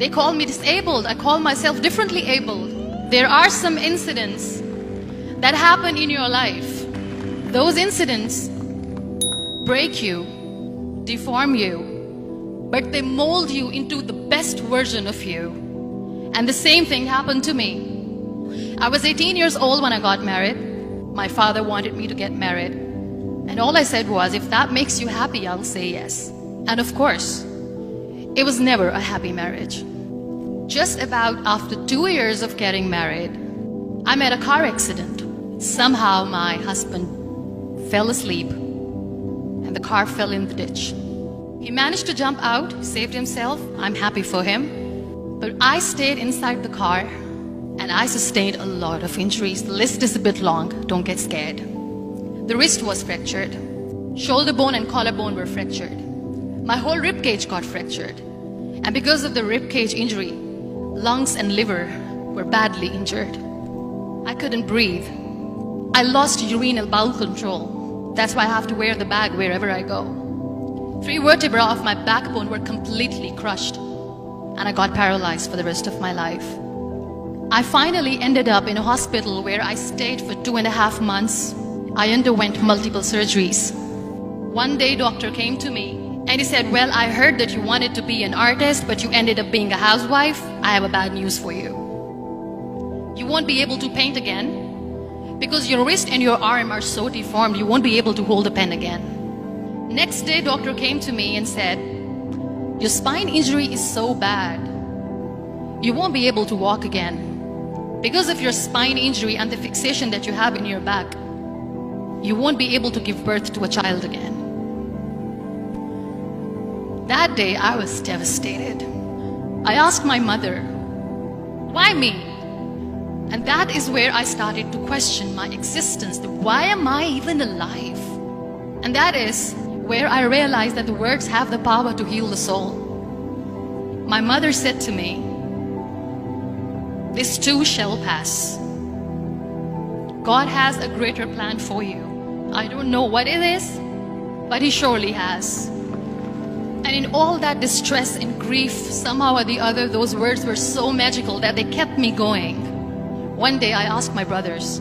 They call me disabled. I call myself differently abled. There are some incidents that happen in your life. Those incidents break you, deform you, but they mold you into the best version of you. And the same thing happened to me. I was 18 years old when I got married. My father wanted me to get married. And all I said was, if that makes you happy, I'll say yes. And of course, it was never a happy marriage. Just about after 2 years of getting married, I met a car accident. Somehow my husband fell asleep and the car fell in the ditch. He managed to jump out, saved himself. I'm happy for him. But I stayed inside the car and I sustained a lot of injuries. The list is a bit long, don't get scared. The wrist was fractured. Shoulder bone and collarbone were fractured. My whole rib cage got fractured. And because of the rib cage injury, lungs and liver were badly injured. I couldn't breathe. I lost urinary bowel control. That's why I have to wear the bag wherever I go. 3 vertebrae of my backbone were completely crushed. And I got paralyzed for the rest of my life. I finally ended up in a hospital where I stayed for 2.5 months. I underwent multiple surgeries. One day, doctor came to me and he said, well, I heard that you wanted to be an artist, but you ended up being a housewife. I have a bad news for you. You won't be able to paint again because your wrist and your arm are so deformed, you won't be able to hold a pen again. Next day, doctor came to me and said, your spine injury is so bad, you won't be able to walk again. Because of your spine injury and the fixation that you have in your back, you won't be able to give birth to a child again. That day, I was devastated. I asked my mother, why me? And that is where I started to question my existence. Why am I even alive? And that is where I realized that the words have the power to heal the soul. My mother said to me, this too shall pass. God has a greater plan for you. I don't know what it is, but He surely has. And in all that distress and grief, somehow or the other, those words were so magical that they kept me going. One day I asked my brothers,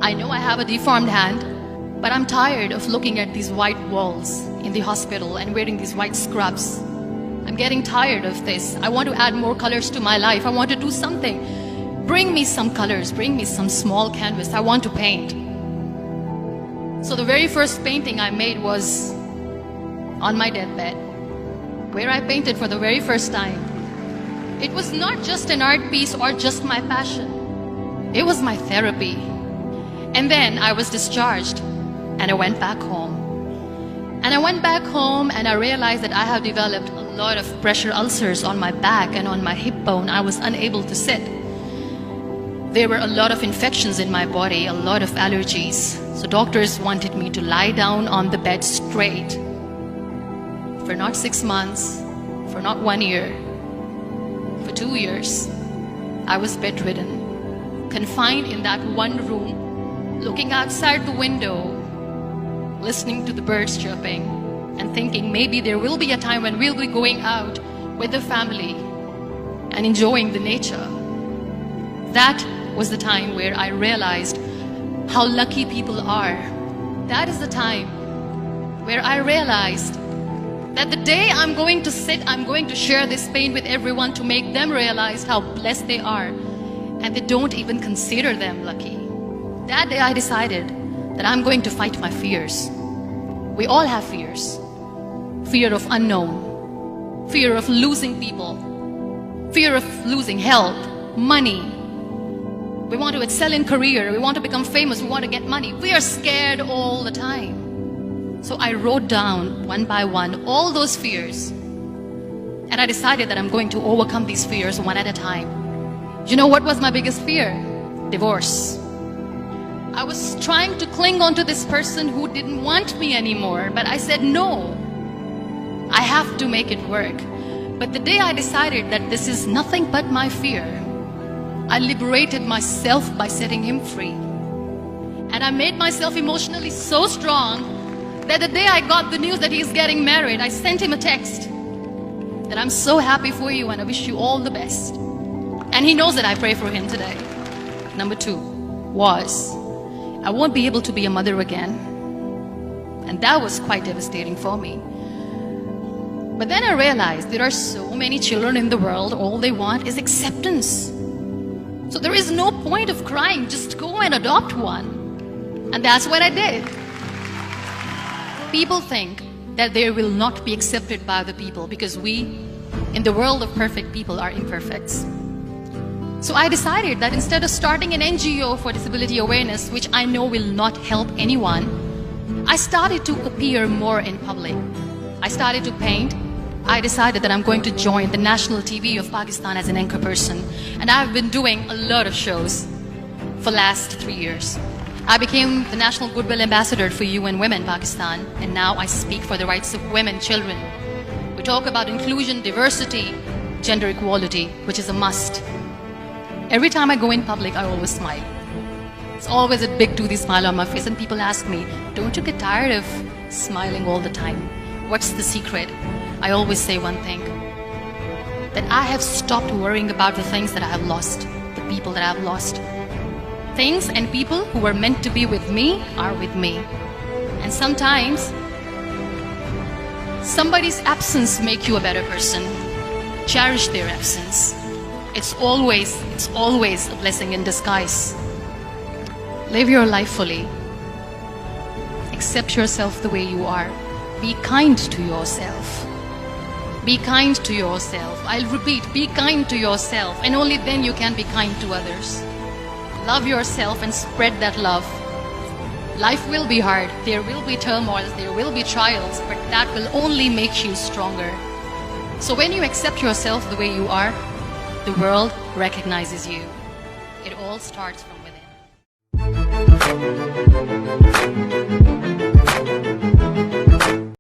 I know I have a deformed hand, but I'm tired of looking at these white walls in the hospital and wearing these white scrubs. I'm getting tired of this. I want to add more colors to my life. I want to do something. Bring me some colors. Bring me some small canvas. I want to paint. So the very first painting I made was on my deathbed, where I painted for the very first time. It was not just an art piece or just my passion. It was my therapy. And then I was discharged and I went back home. And I went back home and I realized that I have developed a lot of pressure ulcers on my back and on my hip bone. I was unable to sit. There were a lot of infections in my body, a lot of allergies. So doctors wanted me to lie down on the bed straight for not 6 months, for not 1 year, for 2 years. I was bedridden, confined in that one room, looking outside the window, listening to the birds chirping and thinking maybe there will be a time when we'll be going out with the family and enjoying the nature. That was the time where I realized how lucky people are. That is the time where I realized that the day I'm going to sit, I'm going to share this pain with everyone to make them realize how blessed they are, and they don't even consider them lucky. That day I decided that I'm going to fight my fears. We all have fears. Fear of unknown, fear of losing people, fear of losing health, money. We want to excel in career, we want to become famous, we want to get money. We are scared all the time. So I wrote down one by one all those fears. And I decided that I'm going to overcome these fears one at a time. You know what was my biggest fear? Divorce. I was trying to cling on to this person who didn't want me anymore, but I said no. I have to make it work. But the day I decided that this is nothing but my fear, I liberated myself by setting him free. And I made myself emotionally so strong that the day I got the news that he's getting married, I sent him a text that I'm so happy for you and I wish you all the best. And he knows that I pray for him today. Number 2 was, I won't be able to be a mother again. And that was quite devastating for me. But then I realized there are so many children in the world, all they want is acceptance. So there is no point of crying, just go and adopt one. And that's what I did. People think that they will not be accepted by the people because we, in the world of perfect people, are imperfects. So I decided that instead of starting an NGO for disability awareness, which I know will not help anyone, I started to appear more in public. I started to paint. I decided that I'm going to join the national TV of Pakistan as an anchor person. And I've been doing a lot of shows for the last 3 years. I became the National Goodwill Ambassador for UN Women Pakistan, and now I speak for the rights of women, children. We talk about inclusion, diversity, gender equality, which is a must. Every time I go in public, I always smile. It's always a big toothy smile on my face, and people ask me, don't you get tired of smiling all the time? What's the secret? I always say one thing, that I have stopped worrying about the things that I have lost, the people that I have lost. Things and people who were meant to be with me are with me. And sometimes, somebody's absence makes you a better person. Cherish their absence. It's always a blessing in disguise. Live your life fully. Accept yourself the way you are. Be kind to yourself. Be kind to yourself. I'll repeat, be kind to yourself, and only then you can be kind to others. Love yourself and spread that love. Life will be hard. There will be turmoils, there will be trials, but that will only make you stronger. So when you accept yourself the way you are, the world recognizes you. It all starts from within.